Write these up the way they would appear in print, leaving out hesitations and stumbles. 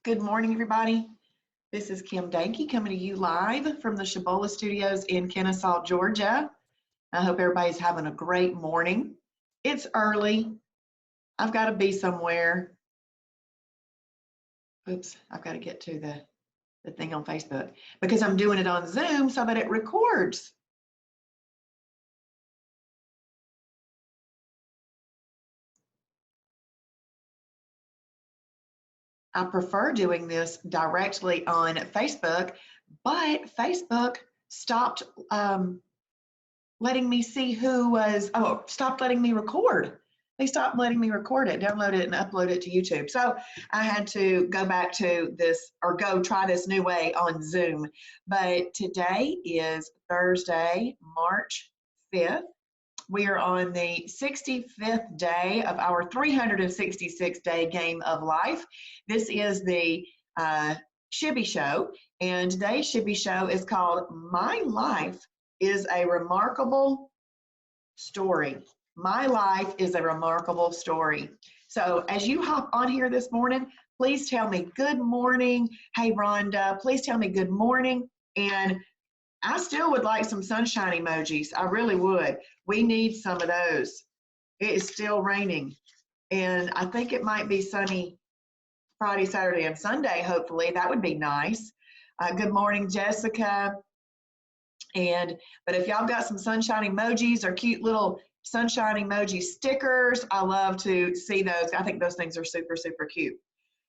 Good morning, everybody. This is Kim Dankey coming to you live from the Shibby Studios in Kennesaw, Georgia. I hope everybody's having a great morning. It's early. I've got to be somewhere. Oops, I've got to get to the thing on Facebook because I'm doing it on Zoom so that it records. I prefer doing this directly on Facebook, but Facebook stopped letting me see who was, stopped letting me record. They stopped letting me record it, download it, and upload it to YouTube. So I had to go back to this or go try this new way on Zoom. But today is Thursday, March 5th. We are on the 65th day of our 366-day game of life. This is the Shibby Show, and today's Shibby Show is called My Life is a Remarkable Story. My life is a remarkable story. So as you hop on here this morning, please tell me good morning. Hey, Rhonda, please tell me good morning. And I still would like some sunshine emojis. I really would. We need some of those. It is still raining. And I think it might be sunny Friday, Saturday, and Sunday, hopefully. That would be nice. Good morning, Jessica. But if y'all got some sunshine emojis or cute little sunshine emoji stickers, I love to see those. I think those things are super, super cute.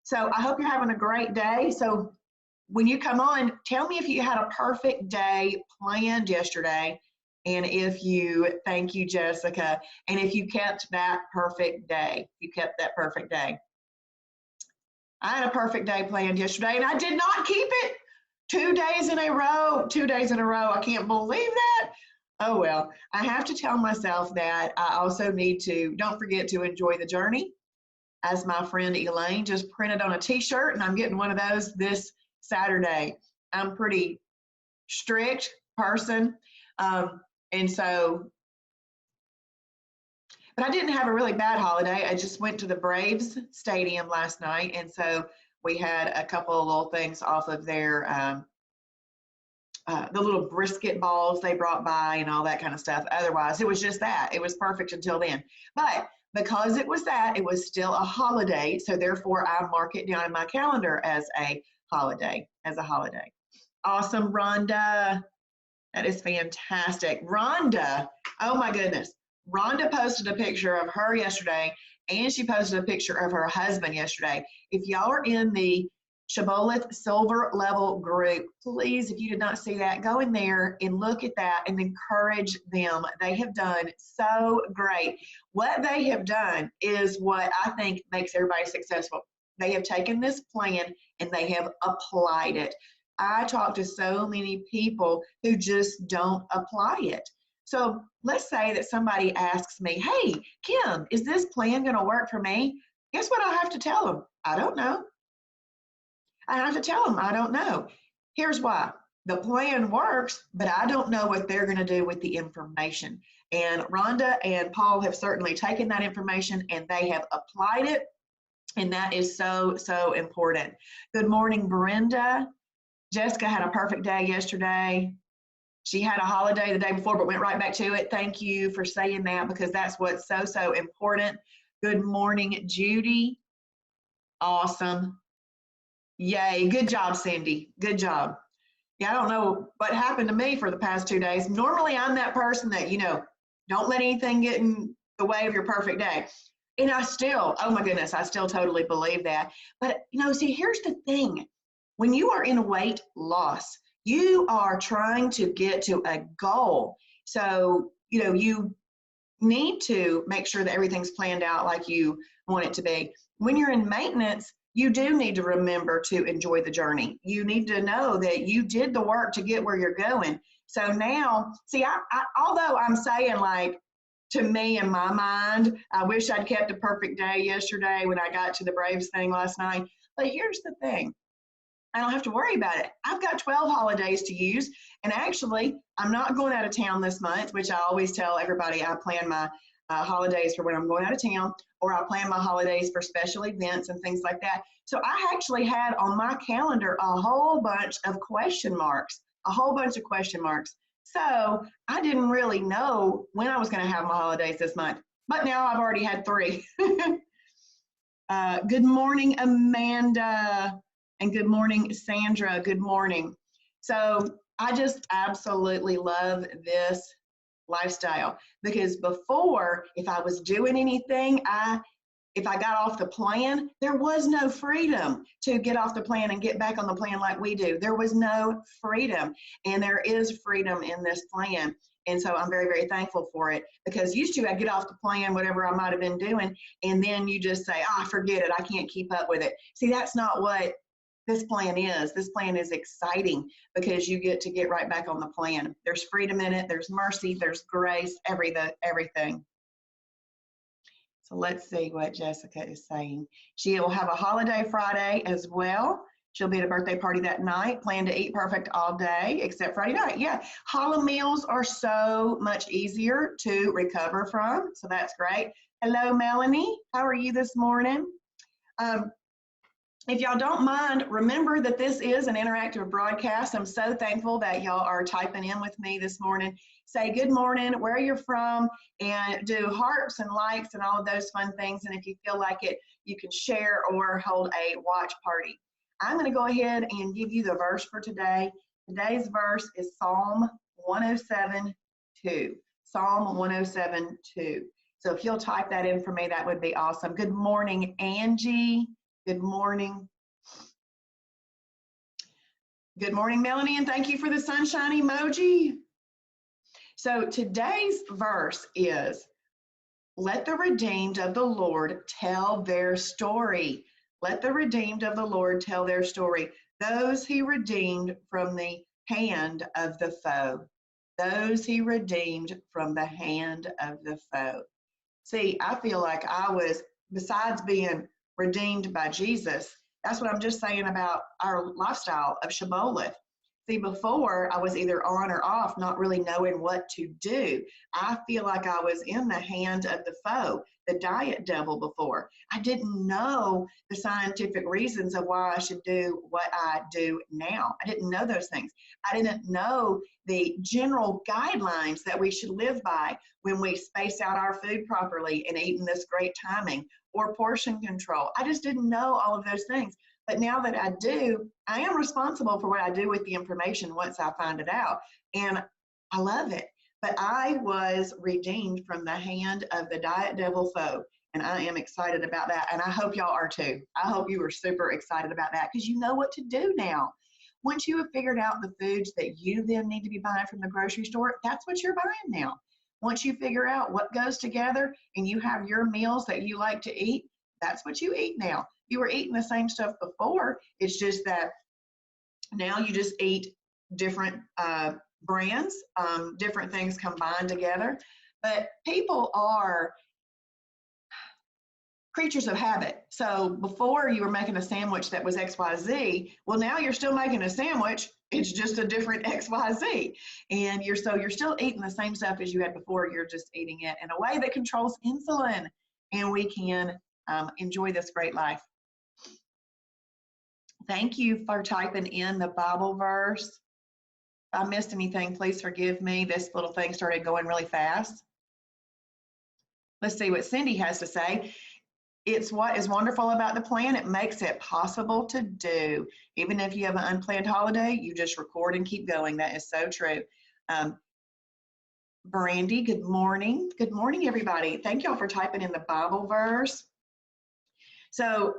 So I hope you're having a great day. So when you come on, tell me if you had a perfect day planned yesterday, and thank you, Jessica, and if you kept that perfect day. I had a perfect day planned yesterday, and I did not keep it. 2 days in a row. I can't believe that. Oh, well, I have to tell myself that I also need to, don't forget to enjoy the journey, as my friend Elaine just printed on a t-shirt, and I'm getting one of those this Saturday. I'm a pretty strict person, and so, but I didn't have a really bad holiday. I just went to the Braves stadium last night, and so we had a couple of little things off of their, the little brisket balls they brought by and all that kind of stuff. Otherwise, it was just that. It was perfect until then. But because it was that, it was still a holiday, so therefore I mark it down in my calendar as a holiday. Awesome, Rhonda. That is fantastic. Rhonda, oh my goodness. Rhonda posted a picture of her yesterday, and she posted a picture of her husband yesterday. If y'all are in the Shibboleth Silver Level group, please, if you did not see that, go in there and look at that and encourage them. They have done so great. What they have done is what I think makes everybody successful. They have taken this plan and they have applied it. I talk to so many people who just don't apply it. So let's say that somebody asks me, hey, Kim, is this plan going to work for me? Guess what I have to tell them? I don't know. I have to tell them I don't know. Here's why. The plan works, but I don't know what they're going to do with the information. And Rhonda and Paul have certainly taken that information and they have applied it. And that is so, so important. Good morning, Brenda. Jessica had a perfect day yesterday. She had a holiday the day before, but went right back to it. Thank you for saying that, because that's what's so, so important. Good morning, Judy. Awesome. Yay. Good job, Cindy. Good job. Yeah, I don't know what happened to me for the past 2 days. Normally, I'm that person that, don't let anything get in the way of your perfect day. And I still, oh my goodness, I still totally believe that. But, see, here's the thing. When you are in weight loss, you are trying to get to a goal. So, you need to make sure that everything's planned out like you want it to be. When you're in maintenance, you do need to remember to enjoy the journey. You need to know that you did the work to get where you're going. So now, see, although I'm saying, like, to me in my mind, I wish I'd kept a perfect day yesterday when I got to the Braves thing last night. But here's the thing. I don't have to worry about it. I've got 12 holidays to use. And actually, I'm not going out of town this month, which I always tell everybody I plan my holidays for when I'm going out of town, or I plan my holidays for special events and things like that. So I actually had on my calendar a whole bunch of question marks, So I didn't really know when I was going to have my holidays this month, but now I've already had 3. Good morning, Amanda, and good morning, Sandra. Good morning. So I just absolutely love this lifestyle, because before, if I was doing anything, if I got off the plan, there was no freedom to get off the plan and get back on the plan like we do. There was no freedom, and there is freedom in this plan. And so I'm very, very thankful for it, because used to I get off the plan, whatever I might have been doing, and then you just say, forget it, I can't keep up with it. See, that's not what this plan is. This plan is exciting because you get to get right back on the plan. There's freedom in it, there's mercy, there's grace, everything. So let's see what Jessica is saying. She will have a holiday Friday as well. She'll be at a birthday party that night. Plan to eat perfect all day except Friday night. Yeah, challah meals are so much easier to recover from, so that's great. Hello, Melanie. How are you this morning? If y'all don't mind, remember that this is an interactive broadcast. I'm so thankful that y'all are typing in with me this morning. Say good morning, where you're from, and do hearts and likes and all of those fun things. And if you feel like it, you can share or hold a watch party. I'm going to go ahead and give you the verse for today. Today's verse is Psalm 107:2. Psalm 107:2. So if you'll type that in for me, that would be awesome. Good morning, Angie. Good morning. Good morning, Melanie, and thank you for the sunshine emoji. So today's verse is, let the redeemed of the Lord tell their story. Let the redeemed of the Lord tell their story. Those he redeemed from the hand of the foe. Those he redeemed from the hand of the foe. See, I feel like I was, besides being redeemed by Jesus, that's what I'm just saying about our lifestyle of Shibboleth. See, before I was either on or off, not really knowing what to do. I feel like I was in the hand of the foe, the diet devil before. I didn't know the scientific reasons of why I should do what I do now. I didn't know those things. I didn't know the general guidelines that we should live by when we space out our food properly and eat in this great timing, or portion control. I just didn't know all of those things. But now that I do, I am responsible for what I do with the information once I find it out. And I love it. But I was redeemed from the hand of the diet devil foe. And I am excited about that. And I hope y'all are too. I hope you are super excited about that, because you know what to do now. Once you have figured out the foods that you then need to be buying from the grocery store, that's what you're buying now. Once you figure out what goes together and you have your meals that you like to eat, that's what you eat now. You were eating the same stuff before. It's just that now you just eat different brands, different things combined together. But people are creatures of habit. So before you were making a sandwich that was XYZ, well, now you're still making a sandwich. It's just a different XYZ. And you're still eating the same stuff as you had before. You're just eating it in a way that controls insulin. And we can enjoy this great life. Thank you for typing in the Bible verse. If I missed anything, please forgive me. This little thing started going really fast. Let's see what Cindy has to say. It's what is wonderful about the plan. It makes it possible to do. Even if you have an unplanned holiday, you just record and keep going. That is so true. Brandy, good morning. Good morning, everybody. Thank y'all for typing in the Bible verse. So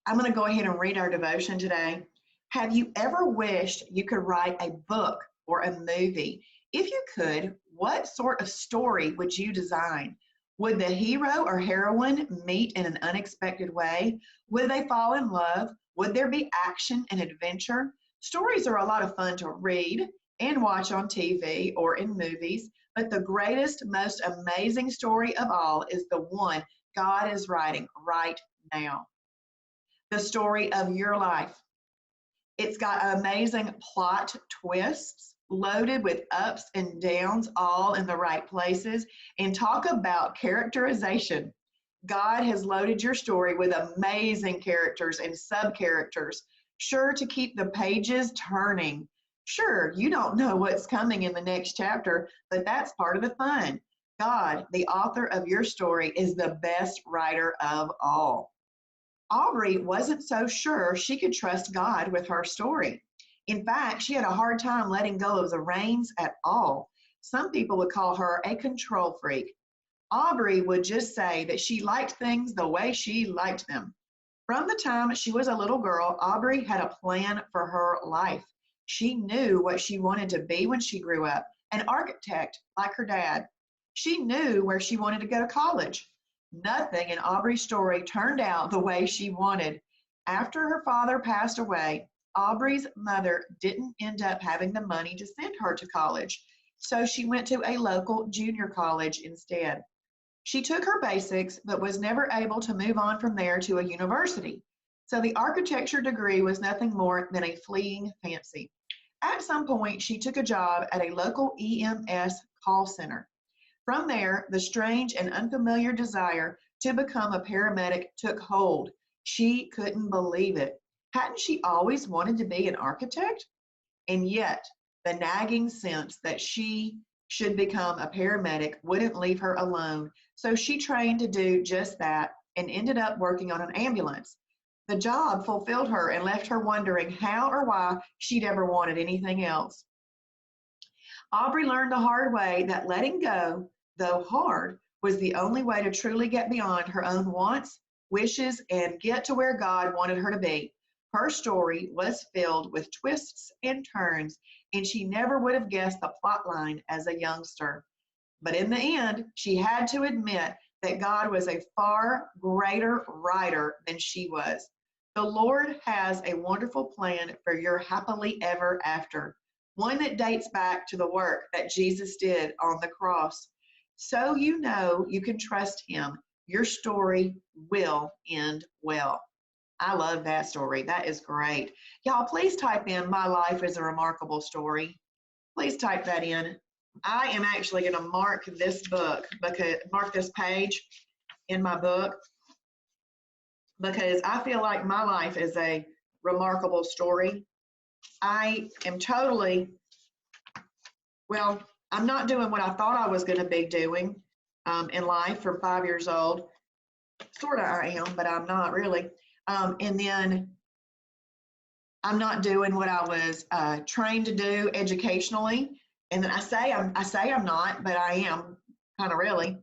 I'm going to go ahead and read our devotion today. Have you ever wished you could write a book or a movie? If you could, what sort of story would you design? Would the hero or heroine meet in an unexpected way? Would they fall in love? Would there be action and adventure? Stories are a lot of fun to read and watch on TV or in movies, but the greatest, most amazing story of all is the one God is writing right now. The story of your life. It's got amazing plot twists, loaded with ups and downs, all in the right places. And talk about characterization. God has loaded your story with amazing characters and sub-characters, sure to keep the pages turning. Sure, you don't know what's coming in the next chapter, but that's part of the fun. God, the author of your story, is the best writer of all. Aubrey wasn't so sure she could trust God with her story. In fact, she had a hard time letting go of the reins at all. Some people would call her a control freak. Aubrey would just say that she liked things the way she liked them. From the time she was a little girl, Aubrey had a plan for her life. She knew what she wanted to be when she grew up, an architect like her dad. She knew where she wanted to go to college. Nothing in Aubrey's story turned out the way she wanted. After her father passed away, Aubrey's mother didn't end up having the money to send her to college, so she went to a local junior college instead. She took her basics, but was never able to move on from there to a university. So the architecture degree was nothing more than a fleeting fancy. At some point, she took a job at a local EMS call center. From there, the strange and unfamiliar desire to become a paramedic took hold. She couldn't believe it. Hadn't she always wanted to be an architect? And yet, the nagging sense that she should become a paramedic wouldn't leave her alone. So she trained to do just that and ended up working on an ambulance. The job fulfilled her and left her wondering how or why she'd ever wanted anything else. Aubrey learned the hard way that letting go, though hard, was the only way to truly get beyond her own wants, wishes, and get to where God wanted her to be. Her story was filled with twists and turns, and she never would have guessed the plot line as a youngster. But in the end, she had to admit that God was a far greater writer than she was. The Lord has a wonderful plan for your happily ever after, one that dates back to the work that Jesus did on the cross. So you know you can trust him. Your story will end well. I love that story. That is great. Y'all, please type in "My life is a remarkable story." Please type that in. I am actually going to mark this page in my book, because I feel like my life is a remarkable story. I am I'm not doing what I thought I was going to be doing in life from 5 years old. Sort of I am, but I'm not really. And then I'm not doing what I was trained to do educationally. And then I say I'm not, but I am kind of really.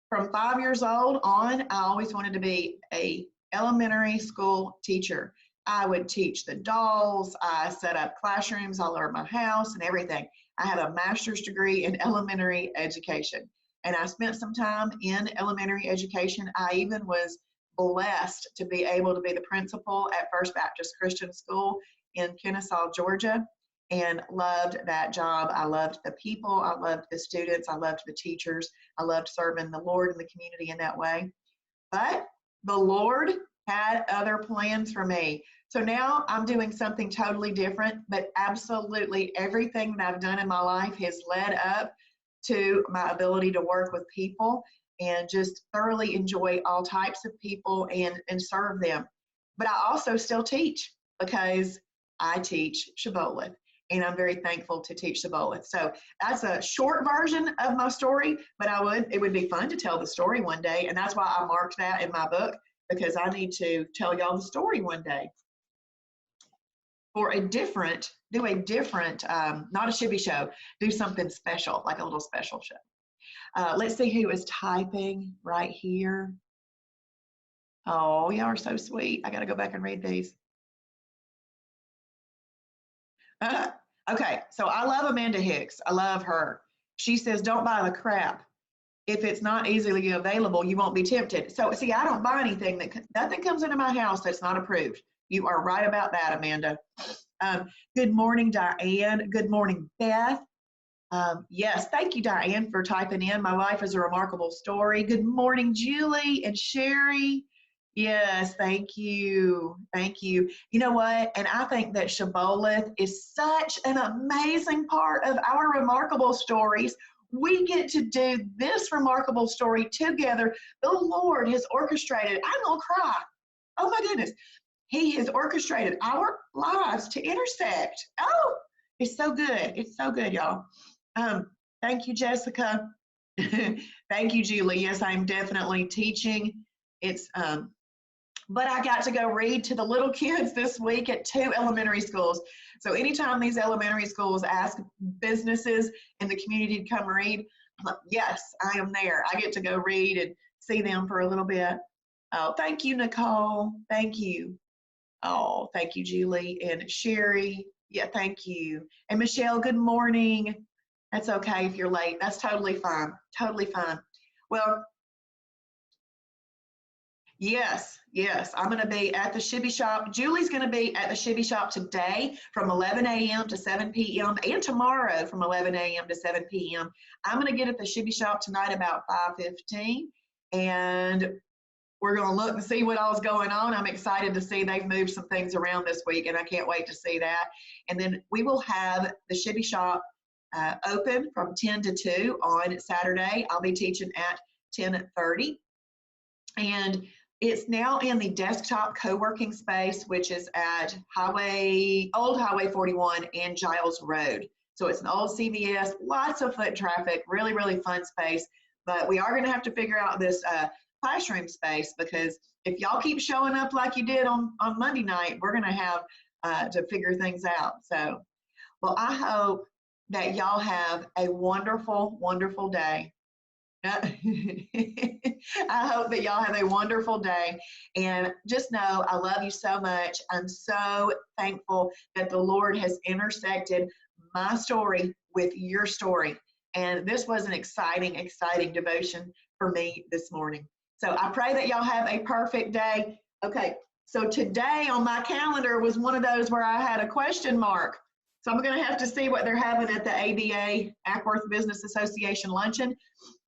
From 5 years old on, I always wanted to be a elementary school teacher. I would teach the dolls. I set up classrooms all over my house and everything. I have a master's degree in elementary education, and I spent some time in elementary education. I even was blessed to be able to be the principal at First Baptist Christian School in Kennesaw, Georgia, and loved that job. I loved the people. I loved the students. I loved the teachers. I loved serving the Lord and the community in that way. But the Lord had other plans for me. So now I'm doing something totally different, but absolutely everything that I've done in my life has led up to my ability to work with people and just thoroughly enjoy all types of people and serve them. But I also still teach, because I teach Shibboleth, and I'm very thankful to teach Shibboleth. So that's a short version of my story, but it would be fun to tell the story one day, and that's why I marked that in my book, because I need to tell y'all the story one day. Or not a Shibby Show, do something special, like a little special show. Let's see who is typing right here. Oh, y'all are so sweet. I got to go back and read these. Okay, so I love Amanda Hicks. I love her. She says, don't buy the crap. If it's not easily available, you won't be tempted. So see, I don't buy anything nothing comes into my house that's not approved. You are right about that, Amanda. Good morning, Diane. Good morning, Beth. Yes, thank you, Diane, for typing in. My life is a remarkable story. Good morning, Julie and Sherry. Yes, thank you. Thank you. You know what? And I think that Shibboleth is such an amazing part of our remarkable stories. We get to do this remarkable story together. The Lord has orchestrated. I'm going to cry. Oh my goodness. He has orchestrated our lives to intersect. Oh, it's so good. It's so good, y'all. Thank you, Jessica. Thank you, Julie. Yes, I'm definitely teaching. It's but I got to go read to the little kids this week at 2 elementary schools. So anytime these elementary schools ask businesses in the community to come read, I'm like, yes, I am there. I get to go read and see them for a little bit. Oh, thank you, Nicole. Thank you. Oh, thank you, Julie and Sherry. Yeah, thank you. And Michelle, good morning. That's okay if you're late. That's totally fine. Totally fine. Well, yes, yes. I'm going to be at the Shibby Shop. Julie's going to be at the Shibby Shop today from 11 a.m. to 7 p.m. and tomorrow from 11 a.m. to 7 p.m. I'm going to get at the Shibby Shop tonight about 5:15, and we're going to look and see what all's going on. I'm excited to see they've moved some things around this week, and I can't wait to see that. And then we will have the Shibby Shop open from 10 to 2 on Saturday. I'll be teaching at 10:30. And it's now in the desktop co-working space, which is at Old Highway 41 and Giles Road. So it's an old CVS, lots of foot traffic, really, really fun space. But we are going to have to figure out this classroom space, because if y'all keep showing up like you did on Monday night, we're going to have to figure things out. So, well, I hope that y'all have a wonderful, wonderful day. I hope that y'all have a wonderful day. And just know I love you so much. I'm so thankful that the Lord has intersected my story with your story. And this was an exciting, exciting devotion for me this morning. So I pray that y'all have a perfect day. Okay, so today on my calendar was one of those where I had a question mark. So I'm going to have to see what they're having at the ABA, Ackworth Business Association luncheon.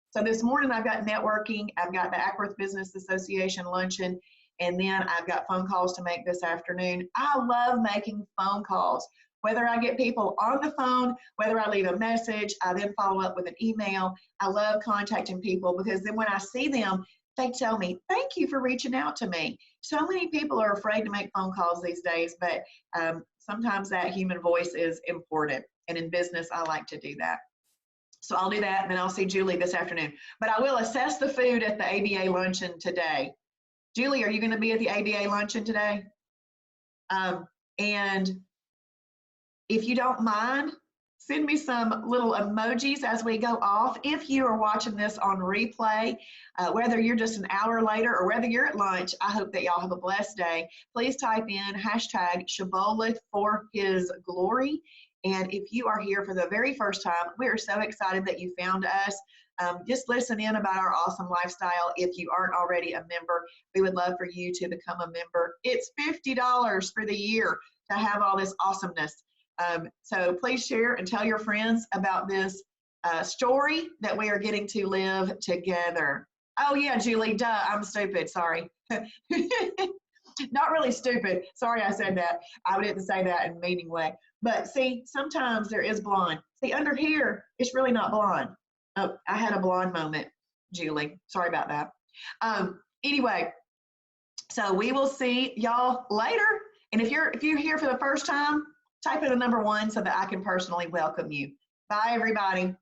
So this morning I've got networking, I've got the Ackworth Business Association luncheon, and then I've got phone calls to make this afternoon. I love making phone calls. Whether I get people on the phone, whether I leave a message, I then follow up with an email. I love contacting people, because then when I see them, they tell me, thank you for reaching out to me. So many people are afraid to make phone calls these days, but sometimes that human voice is important. And in business, I like to do that. So I'll do that, and then I'll see Julie this afternoon. But I will assess the food at the ABA luncheon today. Julie, are you going to be at the ABA luncheon today? And if you don't mind, send me some little emojis as we go off. If you are watching this on replay, whether you're just an hour later or whether you're at lunch, I hope that y'all have a blessed day. Please type in hashtag Shibboleth for His glory. And if you are here for the very first time, we are so excited that you found us. Just listen in about our awesome lifestyle. If you aren't already a member, we would love for you to become a member. It's $50 for the year to have all this awesomeness. So please share and tell your friends about this story that we are getting to live together. Oh yeah, Julie, duh, I'm stupid, sorry. Not really stupid, sorry I said that. I didn't say that in a meaning way. But see, sometimes there is blonde. See, under here, it's really not blonde. Oh, I had a blonde moment, Julie. Sorry about that. Anyway, so we will see y'all later. And if you're here for the first time, type in the number 1 so that I can personally welcome you. Bye, everybody.